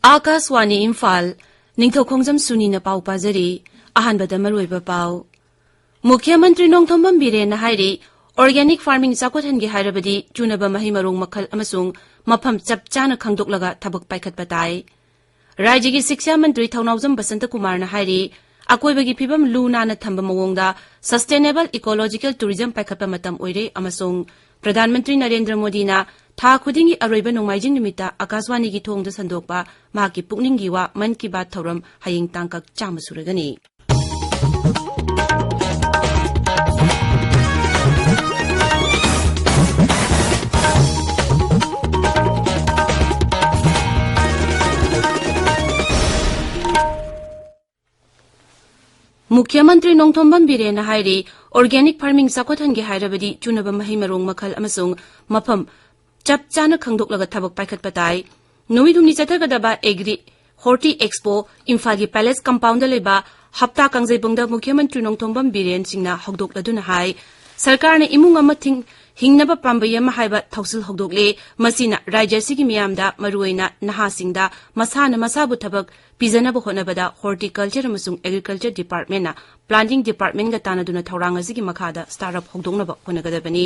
आकाशवाणी इम्फाल निंगथौखोंगजम सुनी न पाउ पाजरी अहानबद मरुइबा पाउ मुख्यमंत्री नोंथोंबम बिरेन हाइरी ऑर्गेनिक फार्मिंग चाकोथनगे हाइरबदी चुनब मही मरोंग मखल अमसुंग मफम चपचाना खंगदोकलगा थबक पाइखतबा ताई राज्य की शिक्षा मंत्री थौनावजम बसंत कुमार न हाइरी अकोइबगी फिबम लूनाना थंब मवोंगदा सस्टेनेबल इकोलॉजिकल टूरिज्म पाइखतबा मतम ओइरे अमसुंग प्रधानमंत्री नरेंद्र मोदी ना था खुदिंगी अरोइबा नोंमाइजिंग निमित्ता आकाशवाणी की थोंगदा संदोकपा माकी पुकनिंगी वा मन की बात थौरम हयिंग तांकक चामसुरगनी मुख्यमंत्री नोंथोंबम बिरेन हाइरी ऑर्गेनिक फार्मिंग चाकोथनगे हाइरबदी चुनब मही मरोंग मखल अमसुंग मफम चपचाना खंगदोकलगा थबक पाइखतबा ताई नुमित हुमनी चथगदबा एग्री हॉर्टी एक्सपो इम्फाल की पैलेस कंपाउंड लेबा हप्ता कंगजेबुंगदा मुख्यमंत्री नोंथोंबम बिरेन सिंगना हौदोकलदुना हाई सरकार ने इमुंग अमा हिंगनबा पांबई अमा हाइबा थौसिल हौदोकले मसीना राज्य सिगी मियामदा मरुइना नहासिंगदा मसाना मसाबु थबक पिजनबा होनबदा हॉर्टिकल्चर अमसुंग एग्रीकल्चर डिपार्टमेंट ना प्लांटिंग डिपार्टमेंट गा तानादुना थौरांग असिगी मखादा स्टार्टअप हौदोकनबा होनगदबनी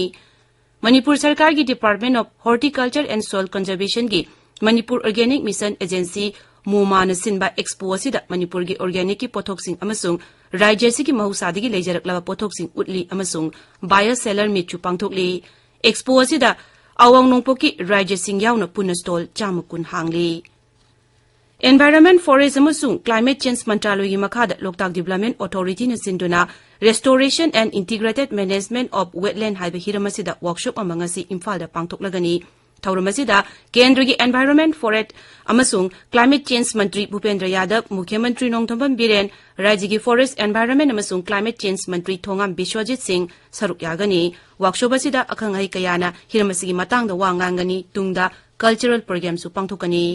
मणिपुर सरकार की department of horticulture and soil conservation की मणिपुर ऑर्गेनिक मिशन एजेंसी मोमाना सिनबा एक्सपो असिदा मणिपुर की ऑर्गेनिक की पोथोक्सिंग अमसुंग राज्य की महौसादगी लेजरकलबा पोथोक्सिंग उतली अमसुंग बायर सेलर मीटु पांगथोकली एक्सपो असिदा अवांग नोंपोकी राज्य सिंग यावना पुना स्टॉल चामकुन हांगली एनवायरनमेंट फॉरेस्ट अमसुंग क्लाइमेट चेंज मंत्रालय की मखादा लोकताक डेवलपमेंट अथॉरिटी न सिंदुना restoration and integrated management of wetland हाइबा हिरम असिदा वर्कशॉप अमंगसी इम्फाल पांगथोकलगनी थौरम असिदा केंद्र की एनवायरनमेंट फॉरेस्ट अमसुंग क्लाइमेट चेंज मंत्री भूपेंद्र यादव मुख्यमंत्री नोंथोंबम बिरेन राज्य की फॉरेस्ट एनवायरनमेंट अमसुंग क्लाइमेट चेंज मंत्री थोंगाम बिश्वजीत सिंह सरुक यागनी वर्कशॉप असिदा अखंगहै कयाना हिरम असिगी मतांगदा वा nganggani तुंगदा कल्चरल प्रोग्राम सु पांगथोकनी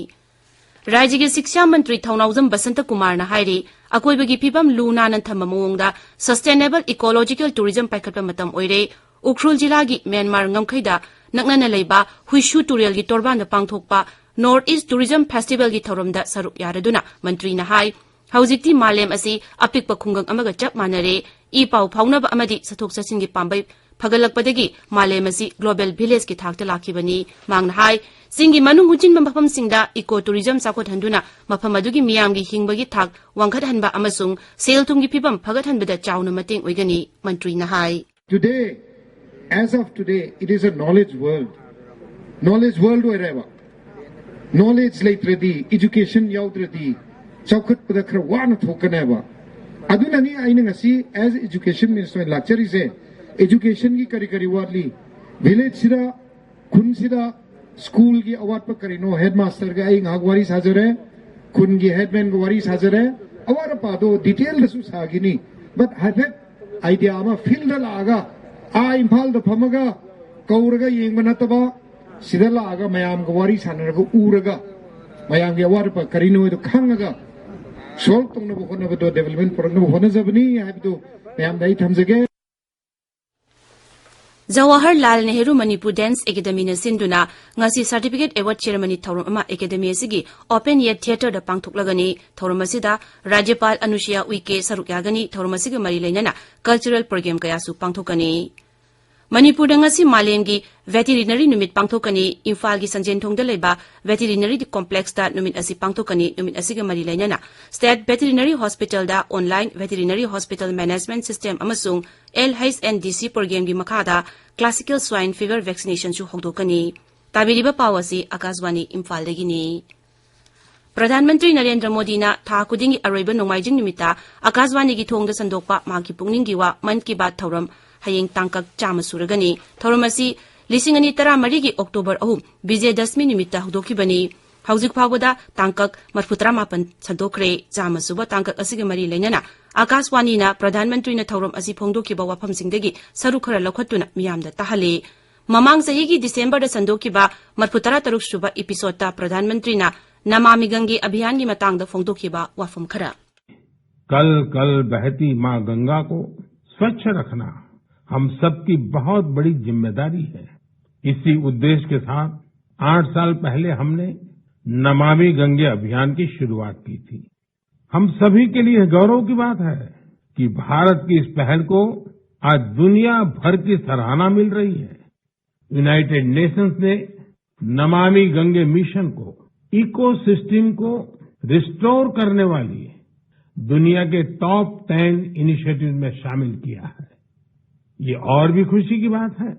राज्य की शिक्षा मंत्री थौनावजम बसंत कुमार न हाइरी अकोइबगी फिबम लूनाना थंब मवोंगदा सस्टेनेबल इकोलॉजिकल टूरिज्म पाइखतबा मतम ओइरे उख्रुल जिला की म्यांमार ngमखैदा नकनना लेबा हुइशु टूरियल की तोरबान पांगथोकपा नॉर्थ ईस्ट टूरिज्म फेस्टिवल की थौरमदा सरुक यारदुना मंत्री न हाई हौजिक्ति मालेम असि अपिकपा खुंगंग अमगा चप मानरे ई पाउ फाउनब अमदि सथोक ससिन की पांबै फगलकपदगी मालेम असि ग्लोबल विलेज की थाकता लाखिबनी मांगना हाई सिंगी मनुंग हुजिन मफम सिंगदा इको टूरिज्म साकोथनदुना मफम अदुगी मियामगी हिंगबगी थाक वांखदहनबा अमसुंग सेल तुंगी फिबम फगतहनबदा चाउना मतेंग ओइगनी मंत्री न high Today, as of today, it is a knowledge world. Knowledge world wherever. Knowledge latradi, education yautradi, chaukat padakra wana thokaneba. Adunani aina ngasi as education minister lecture is education ki kari warli village sida khun sida school ki award pa karino headmaster ga ai ngagwari sajare khun ki headman ga wari sajare awara pa do detail su sagini but have idea ama field la aga a Imphal da phamaga kauraga yengba nataba sida la aga mayam ga wari sanaraga uraga mayam ge award pa karino do khangaga solve tongna bo khona do development program hona jabni habdo mayam dai thamjage Jawaharlal Nehru Manipur dance academy न सिंदुना ngasi certificate award ceremony थौरम अमा academy असिगी open air theatre द पांगथोकलगनी थौरम असिदा राज्यपाल अनुसुया उइके सरुक यागनी थौरम असिगी मरी लेनना कल्चरल प्रोग्राम कयासु पांगथोकनी मणिपुर ngasi मालेमगी वेटरिनरी नुमित पांगथोकनी इम्फाल की संजेनथोंगदा लेबा वेटरिनरी कॉम्प्लेक्स दा नुमित असि पांगथोकनी नुमित असिगी मरी लेनना स्टेट वेटरिनरी हॉस्पिटल दा online veterinary hospital management system अमसुंग LHNDC प्रोग्राम की मखादा क्लासिकल स्वाइन फीवर वैक्सीनेशन सु हौदोकनी ताबिरिबा पावसी आकाशवाणी इम्फाल दगिनी प्रधानमंत्री नरेंद्र मोदी ना था खुदिंगी अरोइबा नोंमाइजिंग निमित्ता आकाशवाणी की थोंगदा संदोकपा माकी पुकनिंगी वा मन की बात थौरम हयेंग तांकक चाम सुरगनी थौरम असि 2013 की अक्टोबर 3 विजयदशमी निमित्ता हौदोखिबनी हौजिक फावदा तांकक 39 संदोखरे चाम सुबा तांकक असिगे मरी लेनना आकाशवाणी ना प्रधानमंत्री ना थौरम असि फोंदोखिबा वाफमसिंगदगी सरु खरा लखतुना मियामदा ताहले ममांग सही की दिसंबर दा संदोखिबा 43 सुबा एपिसोड ता प्रधानमंत्री ना नमामि गंगे अभियान की मतांग दा फोंदोखिबा वाफम खरा कल कल बहती मां गंगा को स्वच्छ रखना हम सबकी बहुत बड़ी जिम्मेदारी है। इसी उद्देश्य के साथ 8 साल पहले हमने नमामि गंगे अभियान की शुरुआत की थी। हम सभी के लिए गौरव की बात है कि भारत की इस पहल को आज दुनिया भर की सराहना मिल रही है। यूनाइटेड नेशंस ने नमामि गंगे मिशन को इकोसिस्टम को रिस्टोर करने वाली दुनिया के टॉप 10 इनिशिएटिव में शामिल किया है। ये और भी खुशी की बात है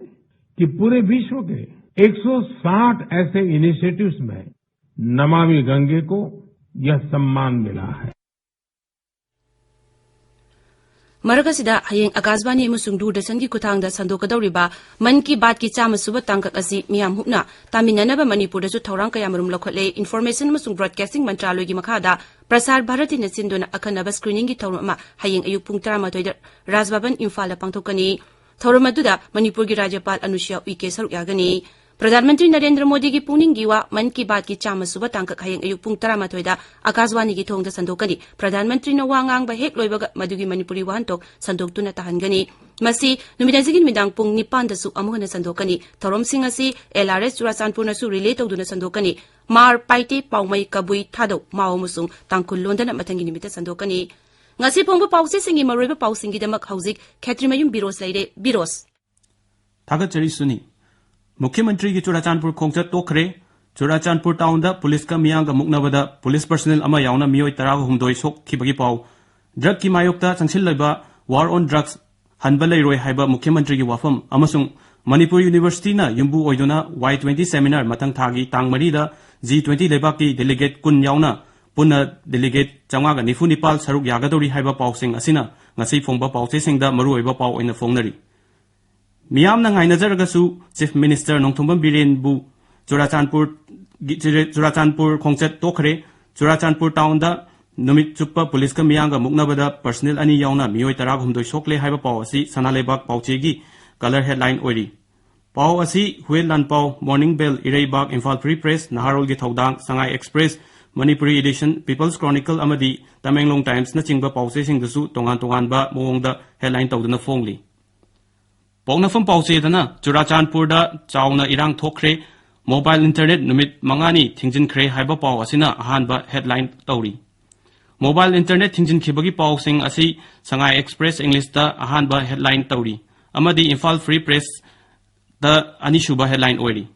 कि पूरे विश्व के 160 ऐसे इनिशिएटिव्स में नमामि गंगे को यह सम्मान मिला है। मरकसिदा हयेंग आकाशवाणी अमसुंग दूरदर्शन की खुथांगदा संदोकदौरिबा मन की बात की चामसुबा तांकक असि मियाम हुकना तामिननबा मणिपुरदसु थौरांग कयामरुम लखोले इन्फॉर्मेशन अमसुंग ब्रॉडकास्टिंग मंत्रालय की मखादा प्रसार भारती न सिंदोना अखनबा स्क्रीनिंग की थौरम हयेंग अयुक पुंग 13 राजभवन इम्फाल पांथोकनी। थौरम अदुदा मणिपुर की राज्यपाल अनुसुया उइके सरुक यागनी। प्रधानमंत्री नरेंद्र मोदी की पुनिंग वा मन की बात की चामसुबा तांकक हयेंग अयुक पुंग 13 आकाशवाणी की थोंगदा संदोकनी। प्रधानमंत्री न वा ngang ba hek loibaga madugi manipuri wahantok sandoktuna tahangani masi numidajigi midang pung 9 dasu amuhana sandokani thorom sing asi LRS Churachandpur na su relay tawduna sandokani mar paite paumai kabui thado mao musung tangkul londana mathangi nimita sandokani ngasi pongba pause singi maroiba pausingi damak haujik khetrimayum Birosh leire Birosh थागतचरी सुनी। मुख्यमंत्री की चुराचांदपुर खोंगचत तोखरे। Churachandpur town दा police का Meiyang मुकनबदा police personal अमा यावना मियोय 13 सोखिबगी पाव। Drug की मायोक्ता चंगसिललैबा war on drugs हनबा लैरोय हाइबा मुख्यमंत्री की वाफम अमसुंग मणिपुर यूनिवर्सिटी ना युम्बु ओइदुना Y20 सेमिनार मतंग थागी तांग मरीदा G20 लेबाक की डेलीगेट कुन यावना पुनः डेलीगेट 494 सरुक यागदौरी हाइबा पावसिंग असिना ngasi फोंगबा पावसेसिंगदा मरुओइबा पाव ओइना फोंगनरी। मियाम ना ngainajaragasु चीफ मिनिस्टर नोंगथोंबम बिरेनबु चुराचांदपुर खोंगचत तोखरे। चुराचांदपुर टाउन दा नुमित चुप्पा पुलिस का मियांग मुकनबदा पर्सनल अनि यावना मियोय 13 सोखले हाइबा पाव असि सनालेबाक पावचेगी कलर हेडलाइन ओइरी। पाव असि हुए लानपाव मॉर्निंग बेल इरेबाग इम्फाल फ्री प्रेस नाहारोल की थौदांग Sangai express Manipuri edition people's chronicle अमदी तमेंगलोंग टाइम्स न चिंगबा पावसेसिंगदसु तोंगान तोंगानबा मोंगदा हेडलाइन तौदना फोंगली। पौनफम पावसेदना चुराचांदपुरदा चावना इरांग थोखरे मोबाइल इंटरनेट नुमित मंगानी थिंजिनख्रे हाइबा पाव असिना अहानबा हेडलाइन तौरी। मोबाइल इंटरनेट थिंजिनखिबगी पावसिंग असि संगाई एक्सप्रेस इंग्लिश दा अहानबा हेडलाइन तौरी अमदी इम्फाल फ्री प्रेस दा अनिसुबा हेडलाइन ओइरी।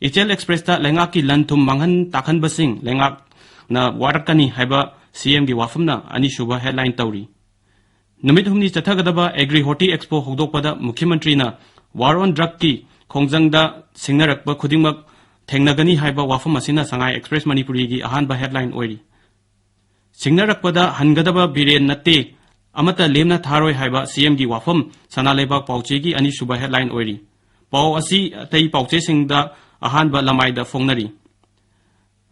इचेल एक्सप्रेस दा लेंगाक की लनथुम मंगन ताखनबसिंग लेंगाक ना वारकनी हाइबा सीएम की वाफमना अनिसुबा हेडलाइन तौरी। नुमित हुमनी चथगदबा एग्री होटी एक्सपो होदोकपदा मुख्यमंत्री ना वार ऑन ड्रग की खोंगजंगदा सिंगनरकबा खुदिंगमक थेंगनगनी हाइबा वाफम असिना संगाई एक्सप्रेस मणिपुरी की अहानबा हेडलाइन ओइरी। सिंगनरकपदा हनगदबा बिरेन नत्ते अमता लेमना थारोय हाइबा सीएम की वाफम सनालेबाक पावचेगी अनिसुबा हेडलाइन ओइरी। पाव असि तई पावचेसिंगदा अहानबा लमाइदा फोंगनरी।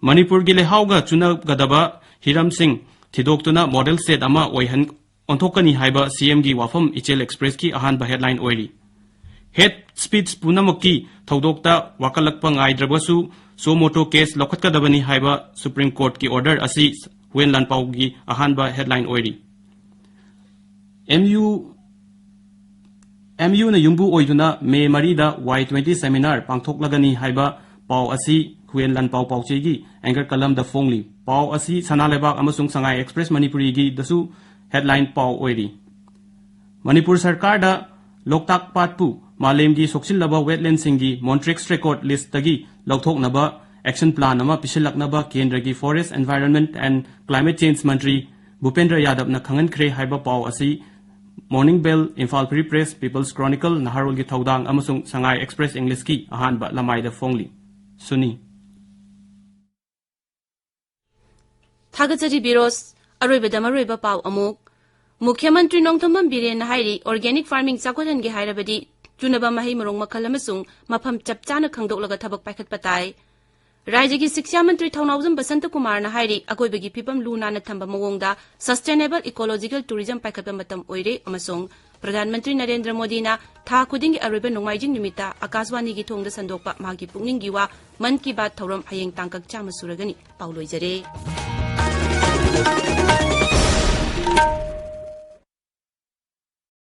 मणिपुर की लेहाउगा चुनगदबा हिरम सिंह थिदोक्तुना मॉडल सेट अमा ओइहन ओंथोकनी हाइबा सीएम की वाफम इचेल एक्सप्रेस की अहानबा हेडलाइन ओइरी। हेड स्पीच पुनमकी थौदोक्ता वाकलकपा ngaidrabasु सो मोटो केस लौखतकदबनी हाइबा सुप्रीम कोर्ट की ऑर्डर असि हुएन लानपाउ की अहानबा हेडलाइन ओइरी। MU न युम्बु ओइदुना मे मरीदा Y20 सेमिनार पांथोकलगनी हाइबा पाव असि हुएन लानपाउ पाउचेगी एंकर कलम द फोंगली। पाव असि सनालेबाक अमसुंग संगाई एक्सप्रेस मणिपुरी की दसु हेडलाइन पाव ओइरी। मणिपुर सरकार दा लोकताक पाटपु मालेम की सोक्सिलबा वेटलैंड सिंगी मॉन्ट्रिक्स रिकॉर्ड लिस्ट तगी लौथोकनबा एक्शन प्लान अमा पिसिलकनबा केंद्र की forest environment and climate change मंत्री भूपेंद्र यादव न खंगनख्रे हाइबा पाव असि morning bell Imphal free press people's chronicle नाहारोल की थौदांग अमसुंग संगाई एक्सप्रेस इंग्लिश की अहानबा लमाइदा फोंगली। सुनी थागतचरी बिरोस अरोइबदा मरोइबा पाव अमुक मुख्यमंत्री नोंगथोंबम बिरेन हाइरी ऑर्गेनिक फार्मिंग चाकोथनगे हाइरबदी चुनबा मही मरोंग मखल अमसुंग मफम चपचाना खंगदोकलगा थबक पाइखतपा ताई। राज्य की शिक्षा मंत्री थौनाउजम बसंत कुमार हाइरी अकोइबगी फिपम लूनाना थंबा मवोंगदा सस्टेनेबल इकोलॉजिकल टूरिज्म पाइखतपा मतम ओइरे अमसुंग प्रधानमंत्री नरेंद्र मोदी ना था खुदिंग अरोइबा नोंगाइजिंग निमित्ता आकाशवाणी की थोंगदा संदोकपा मागी पुंगनिंगी वा मन की बात थौरम हयेंग तांकक चामसुरगनी पाउलोइजरे।